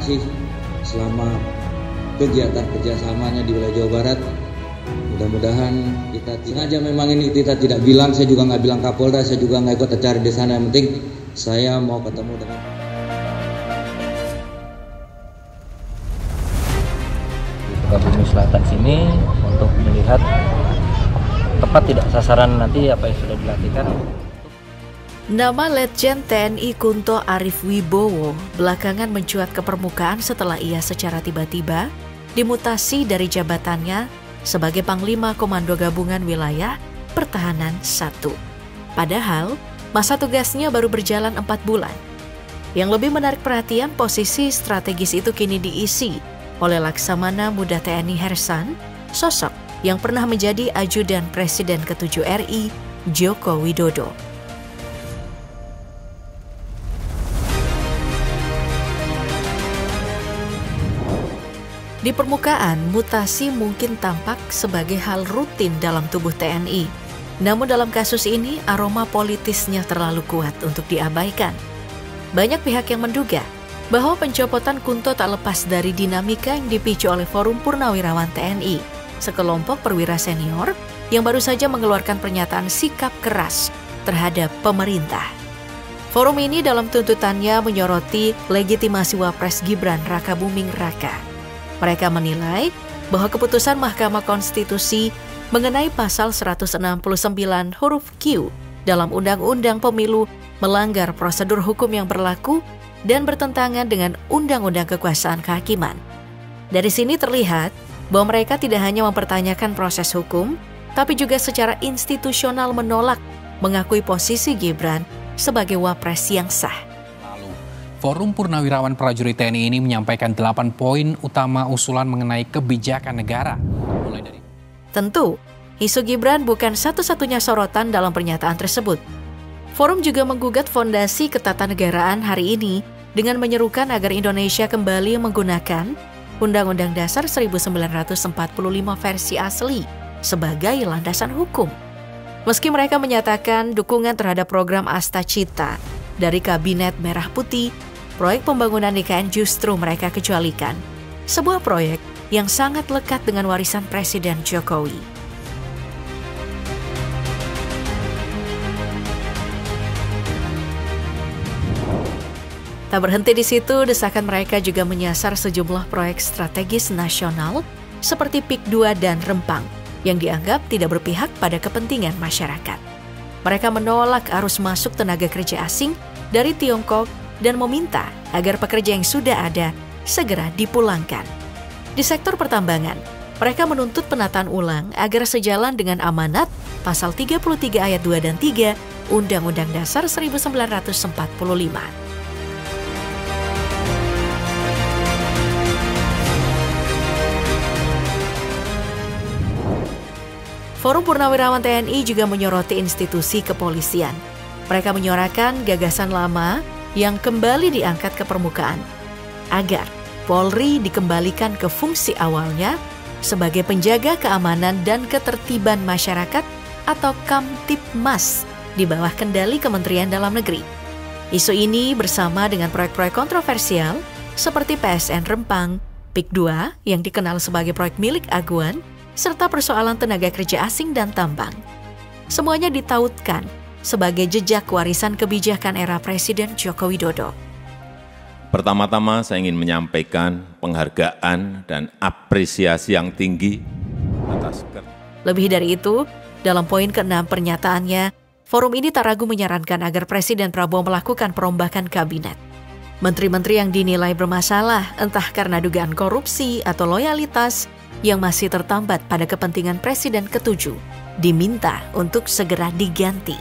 kasih selama kegiatan kerjasamanya di wilayah Jawa Barat. Mudah-mudahan kita sengaja, memang ini kita tidak bilang, saya juga nggak bilang Kapolda, saya juga nggak ikut acara di sana. Yang penting saya mau ketemu dengan Sukabumi Selatan sini untuk melihat tepat tidak sasaran nanti apa yang sudah dilatihkan. Nama Letjen TNI Kunto Arif Wibowo belakangan mencuat ke permukaan setelah ia secara tiba-tiba dimutasi dari jabatannya sebagai Panglima Komando Gabungan Wilayah Pertahanan 1. Padahal masa tugasnya baru berjalan 4 bulan. Yang lebih menarik perhatian, posisi strategis itu kini diisi oleh Laksamana Muda TNI Hersan, sosok yang pernah menjadi ajudan Presiden ke-7 RI, Joko Widodo. Di permukaan, mutasi mungkin tampak sebagai hal rutin dalam tubuh TNI. Namun dalam kasus ini, aroma politisnya terlalu kuat untuk diabaikan. Banyak pihak yang menduga bahwa pencopotan Kunto tak lepas dari dinamika yang dipicu oleh Forum Purnawirawan TNI, sekelompok perwira senior yang baru saja mengeluarkan pernyataan sikap keras terhadap pemerintah. Forum ini dalam tuntutannya menyoroti legitimasi Wapres Gibran Rakabuming Raka. Mereka menilai bahwa keputusan Mahkamah Konstitusi mengenai pasal 169 huruf Q dalam Undang-Undang Pemilu melanggar prosedur hukum yang berlaku dan bertentangan dengan Undang-Undang Kekuasaan Kehakiman. Dari sini terlihat bahwa mereka tidak hanya mempertanyakan proses hukum, tapi juga secara institusional menolak mengakui posisi Gibran sebagai Wapres yang sah. Forum Purnawirawan Prajurit TNI ini menyampaikan 8 poin utama usulan mengenai kebijakan negara. Tentu, isu Gibran bukan satu-satunya sorotan dalam pernyataan tersebut. Forum juga menggugat Fondasi Ketatanegaraan hari ini dengan menyerukan agar Indonesia kembali menggunakan Undang-Undang Dasar 1945 versi asli sebagai landasan hukum. Meski mereka menyatakan dukungan terhadap program Asta Cita dari Kabinet Merah Putih, proyek pembangunan IKN justru mereka kecualikan. Sebuah proyek yang sangat lekat dengan warisan Presiden Jokowi. Tak berhenti di situ, desakan mereka juga menyasar sejumlah proyek strategis nasional seperti PIK 2 dan Rempang yang dianggap tidak berpihak pada kepentingan masyarakat. Mereka menolak arus masuk tenaga kerja asing dari Tiongkok dan meminta agar pekerja yang sudah ada segera dipulangkan. Di sektor pertambangan, mereka menuntut penataan ulang agar sejalan dengan amanat pasal 33 ayat 2 dan 3 Undang-Undang Dasar 1945. Forum Purnawirawan TNI juga menyoroti institusi kepolisian. Mereka menyuarakan gagasan lama yang kembali diangkat ke permukaan agar Polri dikembalikan ke fungsi awalnya sebagai penjaga keamanan dan ketertiban masyarakat atau Kamtibmas di bawah kendali Kementerian Dalam Negeri. Isu ini bersama dengan proyek-proyek kontroversial seperti PSN Rempang, PIK 2 yang dikenal sebagai proyek milik Aguan, serta persoalan tenaga kerja asing dan tambang. Semuanya ditautkan sebagai jejak warisan kebijakan era Presiden Joko Widodo. Pertama-tama saya ingin menyampaikan penghargaan dan apresiasi yang tinggi atas kerja. Lebih dari itu, dalam poin ke-6 pernyataannya, forum ini tak ragu menyarankan agar Presiden Prabowo melakukan perombakan kabinet. Menteri-menteri yang dinilai bermasalah, entah karena dugaan korupsi atau loyalitas yang masih tertambat pada kepentingan Presiden ke-7, diminta untuk segera diganti.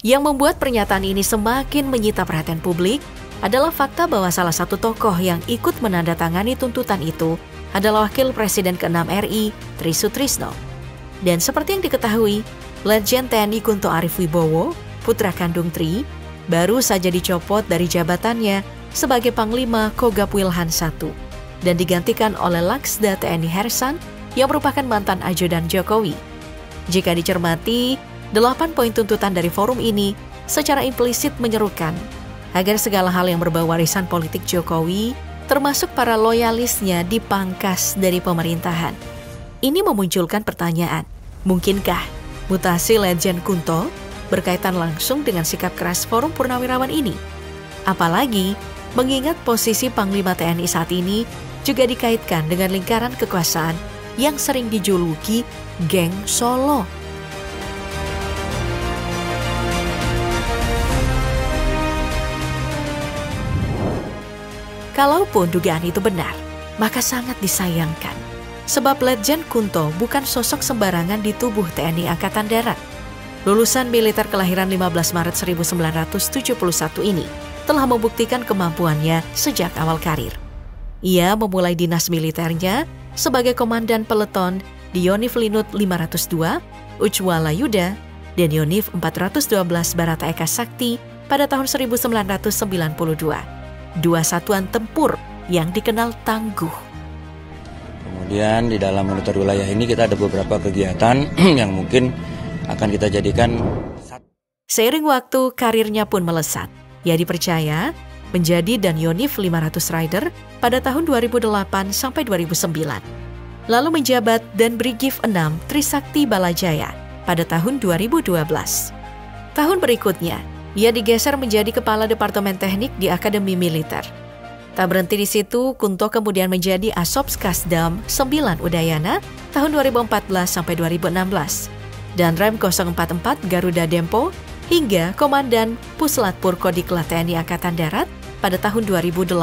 Yang membuat pernyataan ini semakin menyita perhatian publik adalah fakta bahwa salah satu tokoh yang ikut menandatangani tuntutan itu adalah Wakil Presiden ke-6 RI, Tri Sutrisno. Dan seperti yang diketahui, Letjen TNI Kunto Arif Wibowo, putra kandung Tri, baru saja dicopot dari jabatannya sebagai Panglima Kogab Wilhan I dan digantikan oleh Laksda TNI Hersan yang merupakan mantan ajudan Jokowi. Jika dicermati, 8 poin tuntutan dari forum ini secara implisit menyerukan agar segala hal yang berbau warisan politik Jokowi, termasuk para loyalisnya, dipangkas dari pemerintahan. Ini memunculkan pertanyaan, mungkinkah mutasi Letjen Kunto berkaitan langsung dengan sikap keras forum purnawirawan ini? Apalagi mengingat posisi Panglima TNI saat ini juga dikaitkan dengan lingkaran kekuasaan yang sering dijuluki Geng Solo. Kalaupun dugaan itu benar, maka sangat disayangkan. Sebab Letjen Kunto bukan sosok sembarangan di tubuh TNI Angkatan Darat. Lulusan militer kelahiran 15 Maret 1971 ini telah membuktikan kemampuannya sejak awal karir. Ia memulai dinas militernya sebagai komandan peleton di Yonif Linut 502, Ujwala Yuda, dan Yonif 412 Barata Eka Sakti pada tahun 1992. 2 satuan tempur yang dikenal tangguh. Kemudian di dalam monitor wilayah ini kita ada beberapa kegiatan yang mungkin akan kita jadikan. Seiring waktu, karirnya pun melesat. Ia dipercaya menjadi Danionif 500 Rider pada tahun 2008 sampai 2009. Lalu menjabat Dan Brigif 6 Trisakti Balajaya pada tahun 2012. Tahun berikutnya, ia digeser menjadi Kepala Departemen Teknik di Akademi Militer. Tak berhenti di situ, Kunto kemudian menjadi Asopskasdam 9 Udayana tahun 2014 sampai 2016 dan Rem 044 Garuda Dempo hingga Komandan Puslatpur Kodiklat TNI Angkatan Darat pada tahun 2018.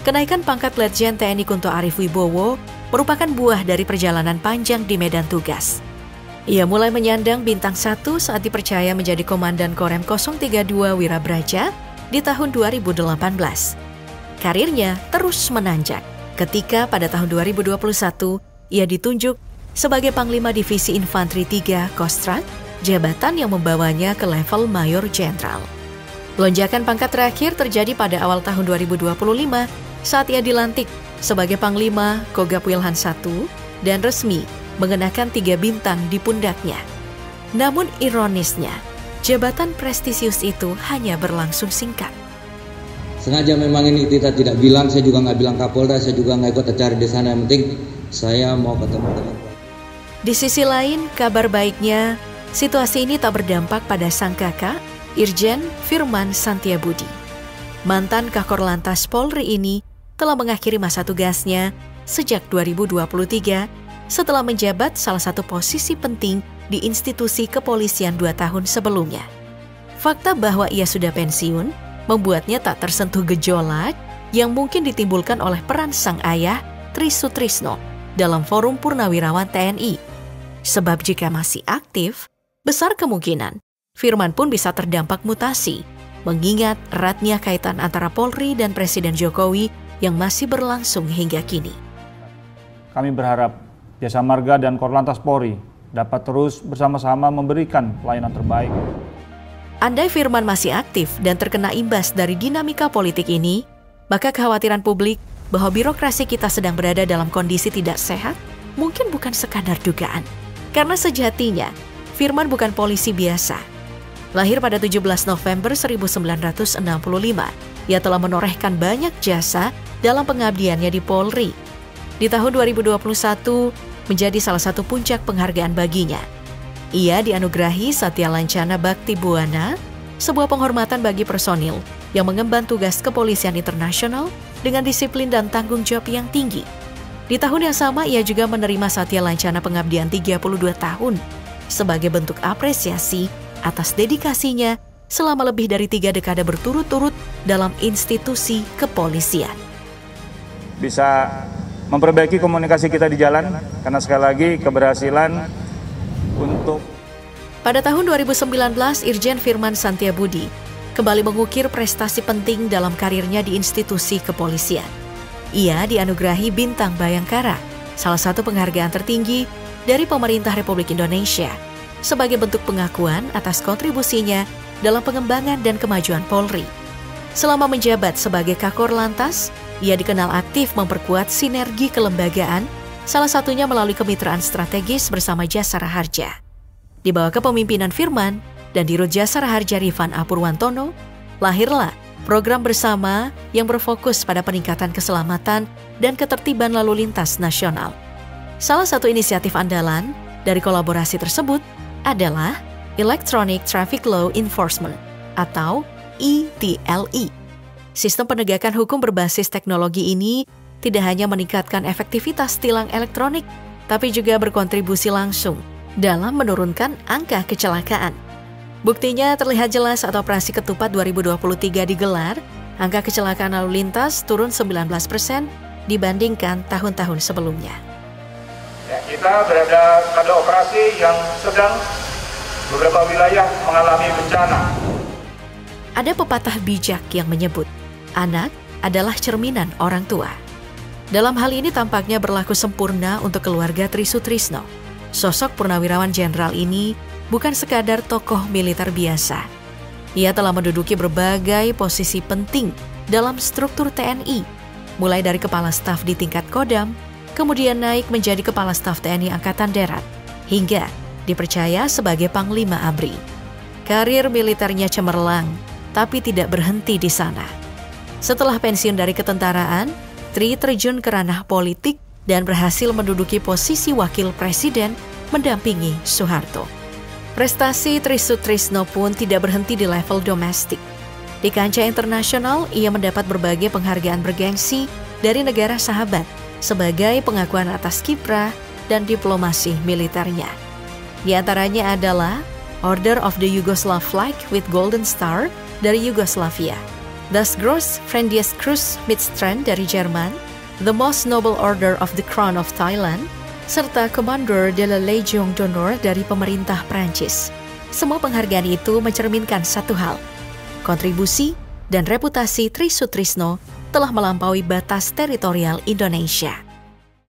Kenaikan pangkat Letjen TNI Kunto Arif Wibowo merupakan buah dari perjalanan panjang di medan tugas. Ia mulai menyandang bintang 1 saat dipercaya menjadi Komandan Korem 032 Wirabraja di tahun 2018. Karirnya terus menanjak ketika pada tahun 2021 ia ditunjuk sebagai Panglima Divisi Infanteri 3 Kostrat, jabatan yang membawanya ke level Mayor Jenderal. Lonjakan pangkat terakhir terjadi pada awal tahun 2025 saat ia dilantik sebagai Panglima Kogab Wilhan I dan resmi mengenakan 3 bintang di pundaknya. Namun ironisnya, jabatan prestisius itu hanya berlangsung singkat. Sengaja memang ini kita tidak bilang, saya juga nggak bilang Kapolda, saya juga nggak ikut acara di sana. Yang penting saya mau ketemu dengan. Di sisi lain, kabar baiknya, situasi ini tak berdampak pada sang kakak, Irjen Firman Santiabudi. Mantan Kakor Lantas Polri ini telah mengakhiri masa tugasnya sejak 2023 setelah menjabat salah satu posisi penting di institusi kepolisian 2 tahun sebelumnya. Fakta bahwa ia sudah pensiun membuatnya tak tersentuh gejolak yang mungkin ditimbulkan oleh peran sang ayah Tri Sutrisno dalam forum purnawirawan TNI. Sebab jika masih aktif, besar kemungkinan Firman pun bisa terdampak mutasi, mengingat eratnya kaitan antara Polri dan Presiden Jokowi yang masih berlangsung hingga kini. Kami berharap Jasa Marga dan Korlantas Polri dapat terus bersama-sama memberikan pelayanan terbaik. Andai Firman masih aktif dan terkena imbas dari dinamika politik ini, maka kekhawatiran publik bahwa birokrasi kita sedang berada dalam kondisi tidak sehat mungkin bukan sekadar dugaan. Karena sejatinya, Firman bukan polisi biasa. Lahir pada 17 November 1965, ia telah menorehkan banyak jasa dalam pengabdiannya di Polri. Di tahun 2021, menjadi salah satu puncak penghargaan baginya. Ia dianugerahi Satya Lancana Bhakti Buana, sebuah penghormatan bagi personil yang mengemban tugas kepolisian internasional dengan disiplin dan tanggung jawab yang tinggi. Di tahun yang sama, ia juga menerima Satya Lancana Pengabdian 32 tahun sebagai bentuk apresiasi atas dedikasinya selama lebih dari 3 dekade berturut-turut dalam institusi kepolisian. Bisa memperbaiki komunikasi kita di jalan, karena sekali lagi keberhasilan untuk... Pada tahun 2019, Irjen Firman Santiabudi kembali mengukir prestasi penting dalam karirnya di institusi kepolisian. Ia dianugerahi Bintang Bayangkara, salah satu penghargaan tertinggi dari pemerintah Republik Indonesia, sebagai bentuk pengakuan atas kontribusinya dalam pengembangan dan kemajuan Polri. Selama menjabat sebagai Kakor Lantas, Ia dikenal aktif memperkuat sinergi kelembagaan, salah satunya melalui kemitraan strategis bersama Jasara Harja. Di bawah kepemimpinan Firman dan Dirut Jasara Harja Rifan A. Purwantono, lahirlah program bersama yang berfokus pada peningkatan keselamatan dan ketertiban lalu lintas nasional. Salah satu inisiatif andalan dari kolaborasi tersebut adalah Electronic Traffic Law Enforcement atau ETLE. Sistem penegakan hukum berbasis teknologi ini tidak hanya meningkatkan efektivitas tilang elektronik, tapi juga berkontribusi langsung dalam menurunkan angka kecelakaan. Buktinya terlihat jelas saat operasi ketupat 2023 digelar, angka kecelakaan lalu lintas turun 19% dibandingkan tahun-tahun sebelumnya. Ya, kita berada pada operasi yang sedang beberapa wilayah mengalami bencana. Ada pepatah bijak yang menyebut, anak adalah cerminan orang tua. Dalam hal ini tampaknya berlaku sempurna untuk keluarga Tri Sutrisno. Sosok Purnawirawan Jenderal ini bukan sekadar tokoh militer biasa. Ia telah menduduki berbagai posisi penting dalam struktur TNI, mulai dari Kepala Staf di tingkat Kodam, kemudian naik menjadi Kepala Staf TNI Angkatan Darat, hingga dipercaya sebagai Panglima ABRI. Karir militernya cemerlang, tapi tidak berhenti di sana. Setelah pensiun dari ketentaraan, Tri terjun ke ranah politik dan berhasil menduduki posisi wakil presiden mendampingi Soeharto. Prestasi Tri Sutrisno pun tidak berhenti di level domestik. Di kancah internasional, ia mendapat berbagai penghargaan bergengsi dari negara sahabat sebagai pengakuan atas kiprah dan diplomasi militernya. Di antaranya adalah Order of the Yugoslav Flag with Golden Star dari Yugoslavia, Das Großfreundliches Kreuz mit Stern dari Jerman, The Most Noble Order of the Crown of Thailand, serta Commander de la Légion d'Honneur dari pemerintah Prancis. Semua penghargaan itu mencerminkan satu hal, kontribusi dan reputasi Tri Sutrisno telah melampaui batas teritorial Indonesia.